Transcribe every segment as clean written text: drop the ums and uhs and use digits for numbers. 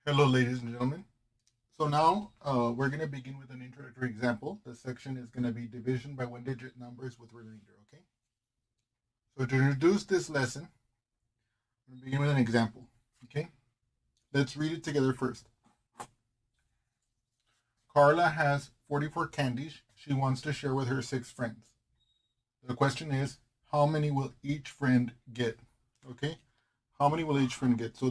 Hello, ladies and gentlemen. So now we're going to begin with an introductory example. The section is going to be division by one-digit numbers with remainder, okay? So to introduce this lesson, we're going to begin with an example, okay? Let's read it together first. Karla has 44 candies she wants to share with her 6 friends. The question is, how many will each friend get, okay? How many will each friend get? So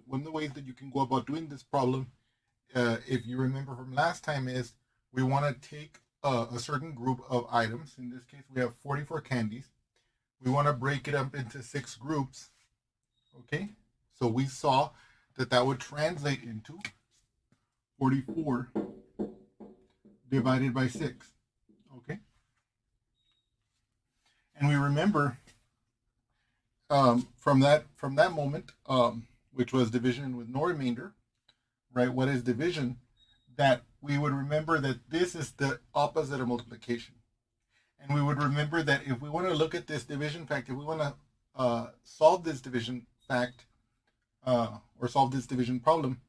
one of the ways that you can go about doing this problem, if you remember from last time, is we want to take a certain group of items. In this case, we have 44 candies. We want to break it up into 6 groups. Okay, so we saw that would translate into 44 divided by 6. Okay, and we remember from that moment, which was division with no remainder, right? What is division? That we would remember that this is the opposite of multiplication. And we would remember that if we want to look at this division fact, if we want to solve this division fact or solve this division problem,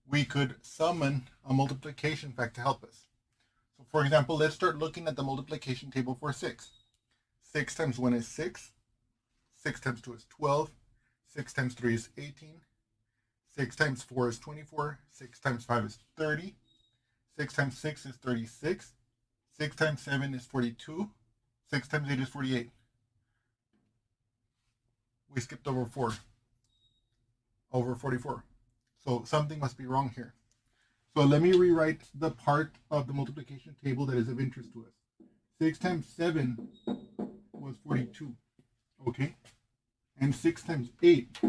we could summon a multiplication fact to help us. So for example, let's start looking at the multiplication table for 6. 6 times 1 is 6. 6 times 2 is 12. 6 times 3 is 18. 6 times 4 is 24. 6 times 5 is 30. 6 times 6 is 36. 6 times 7 is 42. 6 times 8 is 48. We skipped over 4. Over 44. So something must be wrong here. So let me rewrite the part of the multiplication table that is of interest to us. 6 times 7 was 42. Okay? And 6 times 8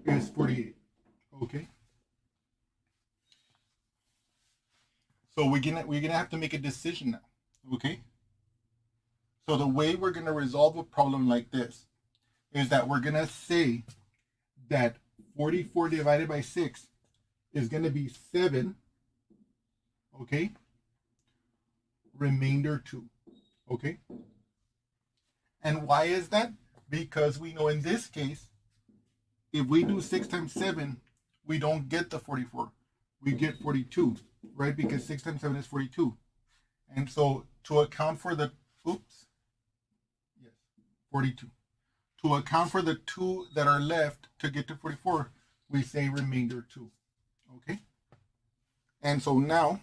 is 48. Okay? So we're gonna have to make a decision now. Okay? So the way we're gonna resolve a problem like this is that we're gonna say that 44 divided by 6 is gonna be 7. Okay? Remainder 2. Okay? And why is that? Because we know in this case, if we do 6 times 7, we don't get the 44. We get 42, right? Because 6 times 7 is 42. And so to account for the, 42. To account for the 2 that are left to get to 44, we say remainder 2. Okay? And so now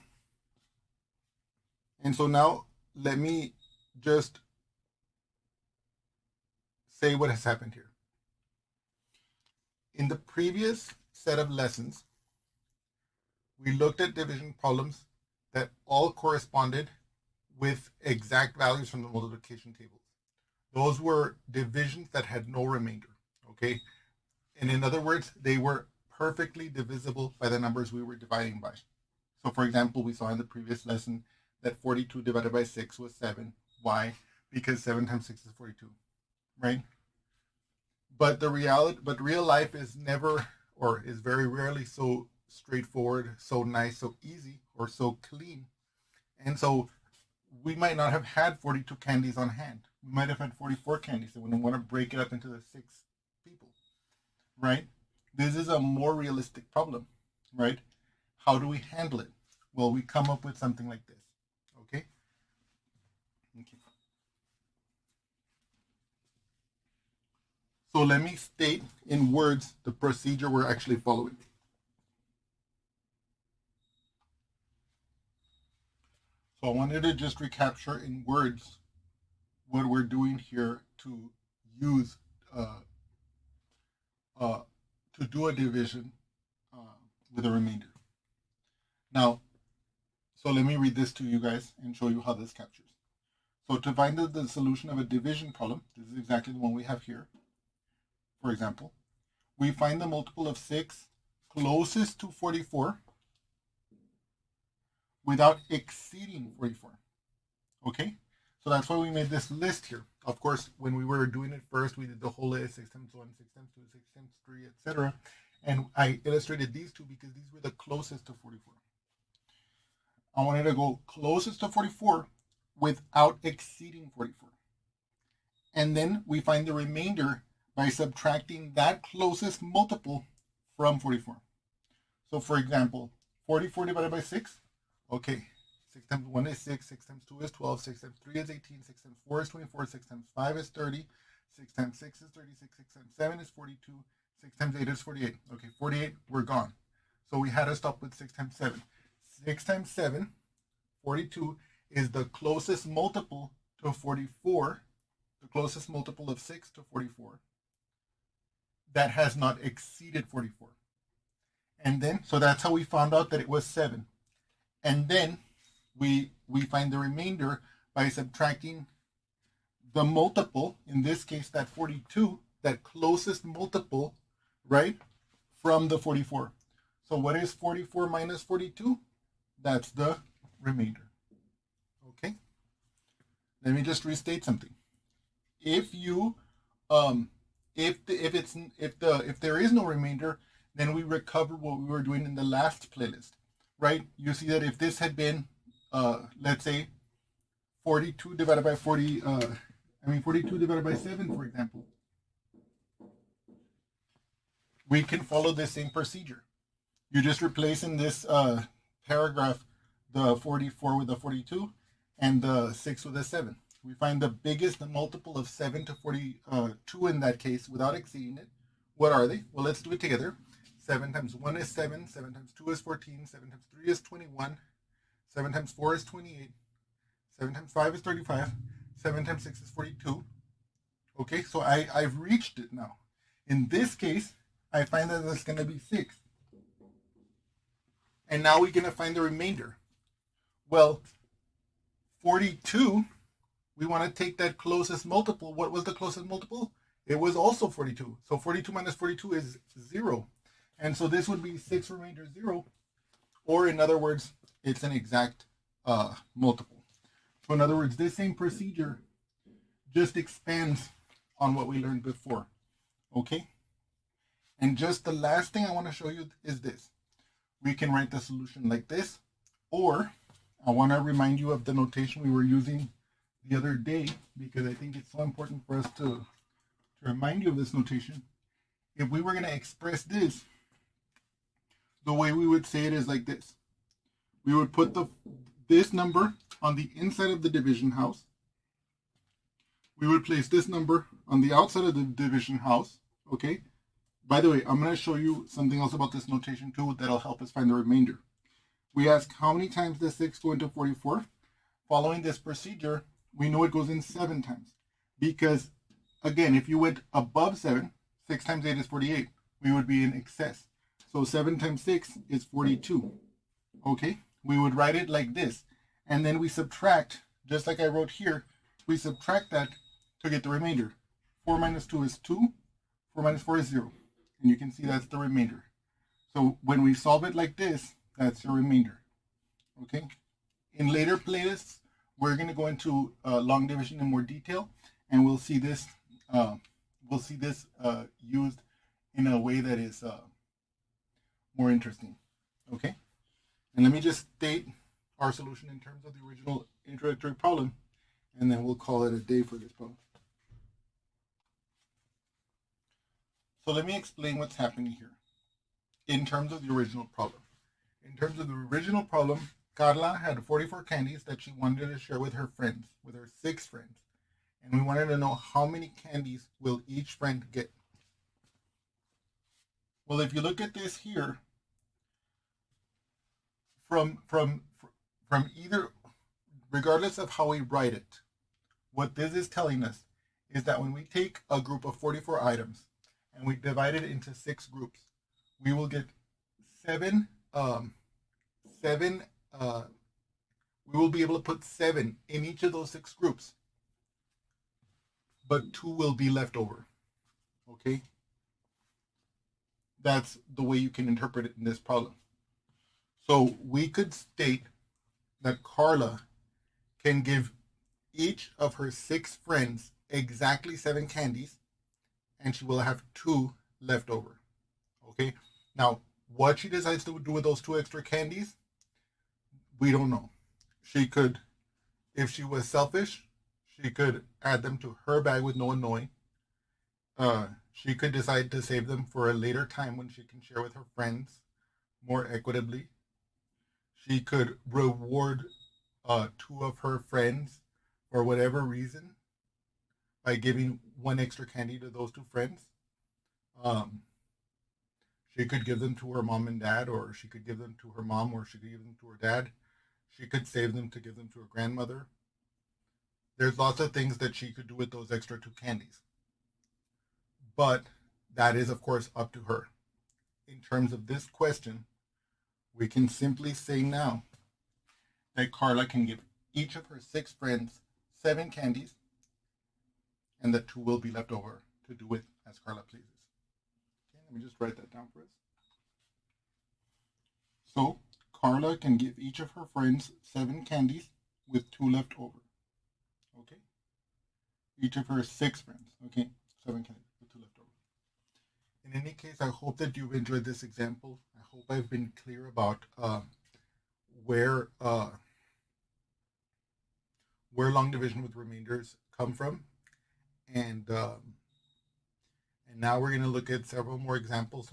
let me just say what has happened here. In the previous set of lessons, we looked at division problems that all corresponded with exact values from the multiplication tables. Those were divisions that had no remainder, okay? And in other words, they were perfectly divisible by the numbers we were dividing by. So for example, we saw in the previous lesson that 42 divided by 6 was 7. Why? Because 7 times 6 is 42, right? But real life is never, or is very rarely, so straightforward, so nice, so easy, or so clean. And so we might not have had 42 candies on hand. We might have had 44 candies, and we want to break it up into the 6 people, right? This is a more realistic problem, right? How do we handle it? Well, we come up with something like this, okay? So let me state in words the procedure we're actually following. So I wanted to just recapture in words what we're doing here to use to do a division with a remainder. Now, so let me read this to you guys and show you how this captures. So to find the solution of a division problem, this is exactly the one we have here. For example, we find the multiple of 6 closest to 44 without exceeding 44. Okay? So that's why we made this list here. Of course, when we were doing it first, we did the whole list, 6 times 1, 6 times 2, 6 times 3, etc. And I illustrated these two because these were the closest to 44. I wanted to go closest to 44 without exceeding 44. And then we find the remainder by subtracting that closest multiple from 44. So for example, 44 divided by 6, okay, 6 times 1 is 6, 6 times 2 is 12, 6 times 3 is 18, 6 times 4 is 24, 6 times 5 is 30, 6 times 6 is 36, 6 times 7 is 42, 6 times 8 is 48. Okay, 48, we're gone. So we had to stop with 6 times 7. 6 times 7, 42, is the closest multiple to 44, the closest multiple of 6 to 44, that has not exceeded 44. And then, so that's how we found out that it was 7. And then we find the remainder by subtracting the multiple, in this case, that 42, that closest multiple, right, from the 44. So what is 44 minus 42? That's the remainder. Okay? Let me just restate something. If you if there is no remainder, then we recover what we were doing in the last playlist, right? You see that if this had been let's say 42 divided by 42 divided by 7, for example, we can follow the same procedure. You just replace in this paragraph the 44 with the 42 and the 6 with the 7. We find the biggest multiple of 7 to 42 in that case without exceeding it. What are they? Well, let's do it together. 7 times 1 is 7, 7 times 2 is 14, 7 times 3 is 21, 7 times 4 is 28, 7 times 5 is 35, 7 times 6 is 42. Okay, so I've reached it now. In this case, I find that it's going to be 6. And now we're going to find the remainder. Well, 42, we want to take that closest multiple. What was the closest multiple? It was also 42. So 42 minus 42 is 0. And so this would be 6 remainder 0. Or in other words, it's an exact multiple. So in other words, this same procedure just expands on what we learned before. Okay? And just the last thing I want to show you is this. We can write the solution like this, or I want to remind you of the notation we were using the other day, because I think it's so important for us to remind you of this notation. If we were going to express this, the way we would say it is like this. We would put this number on the inside of the division house. We would place this number on the outside of the division house, okay? By the way, I'm going to show you something else about this notation too that'll help us find the remainder. We ask how many times does 6 go into 44? Following this procedure, we know it goes in 7 times. Because, again, if you went above 7, 6 times 8 is 48. We would be in excess. So 7 times 6 is 42. Okay? We would write it like this. And then we subtract, just like I wrote here, we subtract that to get the remainder. 4 minus 2 is 2. 4 minus 4 is 0. And you can see that's the remainder. So when we solve it like this, that's your remainder. Okay? In later playlists, we're going to go into long division in more detail, and we'll see this used in a way that is more interesting. Okay? And let me just state our solution in terms of the original introductory problem, and then we'll call it a day for this problem. So let me explain what's happening here in terms of the original problem. In terms of the original problem, Karla had 44 candies that she wanted to share with her friends, with her 6 friends. And we wanted to know how many candies will each friend get. Well, if you look at this here, from either, regardless of how we write it, what this is telling us is that when we take a group of 44 items and we divide it into 6 groups, we will get 7, we will be able to put 7 in each of those 6 groups, but 2 will be left over. Okay? That's the way you can interpret it in this problem. So we could state that Karla can give each of her 6 friends exactly 7 candies, and she will have 2 left over. Okay? Now, what she decides to do with those 2 extra candies, we don't know. She could, if she was selfish, she could add them to her bag with no one knowing. She could decide to save them for a later time when she can share with her friends more equitably. She could reward two of her friends for whatever reason by giving one extra candy to those two friends. Um, she could give them to her mom and dad, or she could give them to her mom, or she could give them to her dad. She could save them to give them to her grandmother. There's lots of things that she could do with those extra two candies. But that is, of course, up to her. In terms of this question, we can simply say now that Karla can give each of her 6 friends 7 candies, and that 2 will be left over to do with as Karla pleases. Okay, let me just write that down for us. So Karla can give each of her friends 7 candies with 2 left over. Okay? Each of her 6 friends. Okay? 7 candies with 2 left over. In any case, I hope that you've enjoyed this example. I hope I've been clear about where long division with remainders come from, and now we're going to look at several more examples